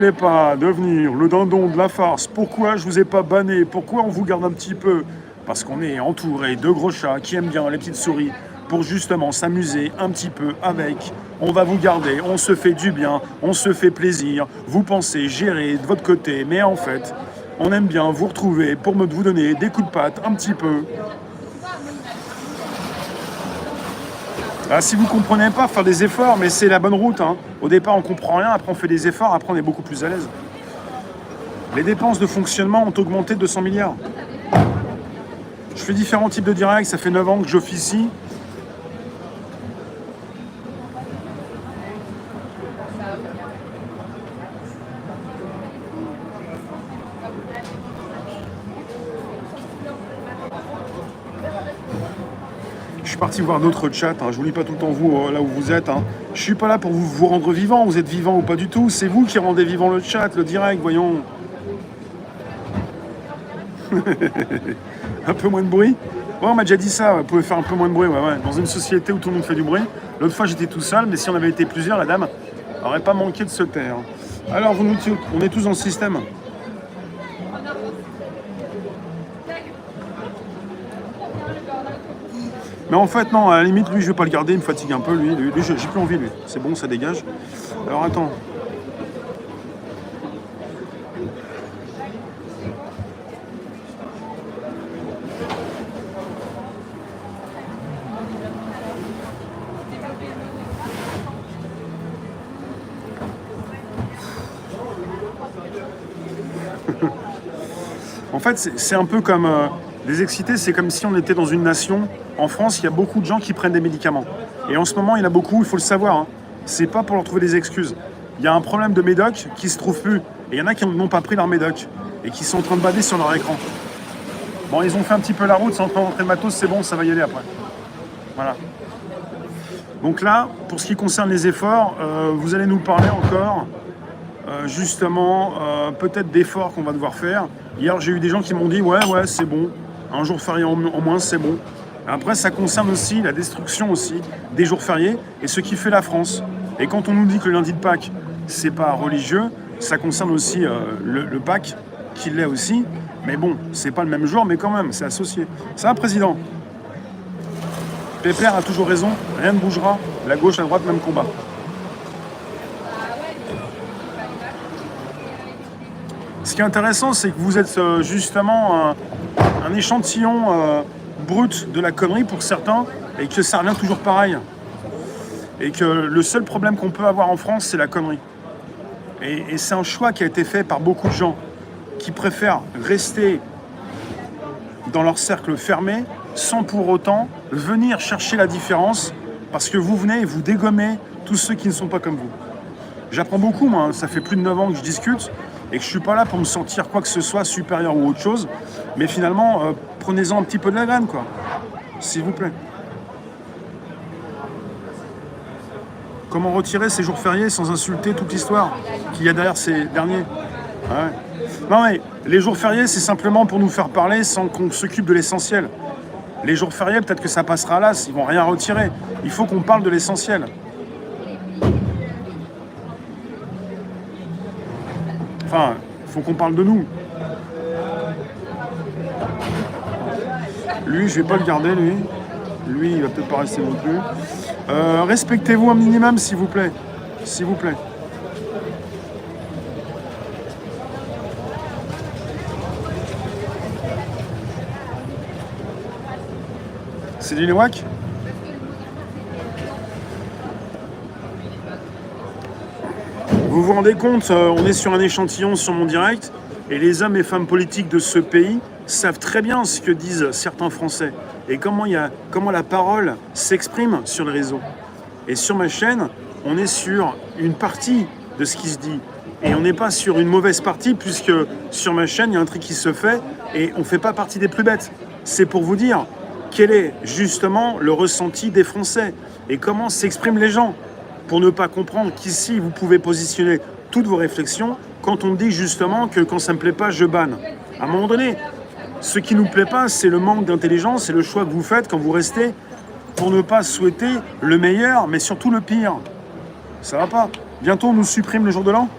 N'allez pas devenir le dindon de la farce. Pourquoi je vous ai pas banné? Pourquoi on vous garde un petit peu? Parce qu'on est entouré de gros chats qui aiment bien les petites souris pour justement s'amuser un petit peu avec. On va vous garder, on se fait du bien, on se fait plaisir. Vous pensez gérer de votre côté, mais en fait, on aime bien vous retrouver pour vous donner des coups de patte un petit peu. Ah, si vous comprenez pas, faire des efforts, mais c'est la bonne route, hein. Au départ, on comprend rien, après on fait des efforts, après on est beaucoup plus à l'aise. Les dépenses de fonctionnement ont augmenté de 200 milliards. Je fais différents types de directs, ça fait 9 ans que j'officie. Je suis parti voir d'autres chats, hein. Je vous lis pas tout le temps vous, là où vous êtes, hein. Je suis pas là pour vous rendre vivant, vous êtes vivant ou pas du tout. C'est vous qui rendez vivant le chat, le direct, voyons. Un peu moins de bruit. Ouais, on m'a déjà dit ça, vous pouvez faire un peu moins de bruit, ouais. Dans une société où tout le monde fait du bruit. L'autre fois, j'étais tout seul, mais si on avait été plusieurs, la dame n'aurait pas manqué de se taire. Alors, on est tous dans le système. Mais en fait, non, à la limite, lui, je vais pas le garder, il me fatigue un peu, lui j'ai plus envie, lui. C'est bon, ça dégage. Alors, attends. En fait, c'est un peu comme les excités, c'est comme si on était dans une nation. En France, il y a beaucoup de gens qui prennent des médicaments. Et en ce moment, il y en a beaucoup, il faut le savoir, hein. C'est pas pour leur trouver des excuses. Il y a un problème de médoc qui se trouve plus. Et il y en a qui n'ont pas pris leur médoc et qui sont en train de bader sur leur écran. Bon, ils ont fait un petit peu la route, c'est en train de rentrer le matos, c'est bon, ça va y aller après. Voilà. Donc là, pour ce qui concerne les efforts, vous allez nous parler encore justement peut-être d'efforts qu'on va devoir faire. Hier, j'ai eu des gens qui m'ont dit ouais, c'est bon, un jour férié en moins, c'est bon. Après, ça concerne aussi la destruction aussi des jours fériés et ce qui fait la France. Et quand on nous dit que le lundi de Pâques, c'est pas religieux, ça concerne aussi le Pâques, qui l'est aussi. Mais bon, c'est pas le même jour, mais quand même, c'est associé. Ça va, président? Pépère a toujours raison, rien ne bougera. La gauche, la droite, même combat. Ce qui est intéressant, c'est que vous êtes justement un échantillon brut de la connerie pour certains, et que ça revient toujours pareil. Et que le seul problème qu'on peut avoir en France, c'est la connerie. Et c'est un choix qui a été fait par beaucoup de gens qui préfèrent rester dans leur cercle fermé sans pour autant venir chercher la différence, parce que vous venez et vous dégommez tous ceux qui ne sont pas comme vous. J'apprends beaucoup, moi, ça fait plus de 9 ans que je discute, et que je suis pas là pour me sentir quoi que ce soit supérieur ou autre chose, mais finalement, prenez-en un petit peu de la graine, quoi. S'il vous plaît. Comment retirer ces jours fériés sans insulter toute l'histoire qu'il y a derrière ces derniers? Ouais. Non mais, les jours fériés, c'est simplement pour nous faire parler sans qu'on s'occupe de l'essentiel. Les jours fériés, peut-être que ça passera là, ils vont rien retirer. Il faut qu'on parle de l'essentiel. Enfin, il faut qu'on parle de nous. Lui, je vais pas le garder, lui. Lui, il va peut-être pas rester non plus. Respectez-vous un minimum, s'il vous plaît. S'il vous plaît. C'est du Léwac? Vous vous rendez compte, on est sur un échantillon sur mon direct, et les hommes et femmes politiques de ce pays savent très bien ce que disent certains Français, et comment la parole s'exprime sur les réseaux. Et sur ma chaîne, on est sur une partie de ce qui se dit, et on n'est pas sur une mauvaise partie, puisque sur ma chaîne, il y a un truc qui se fait, et on ne fait pas partie des plus bêtes. C'est pour vous dire quel est justement le ressenti des Français, et comment s'expriment les gens. Pour ne pas comprendre qu'ici, vous pouvez positionner toutes vos réflexions quand on dit justement que quand ça ne me plaît pas, je banne. À un moment donné, ce qui ne nous plaît pas, c'est le manque d'intelligence, c'est le choix que vous faites quand vous restez pour ne pas souhaiter le meilleur, mais surtout le pire. Ça va pas. Bientôt, on nous supprime le jour de l'an.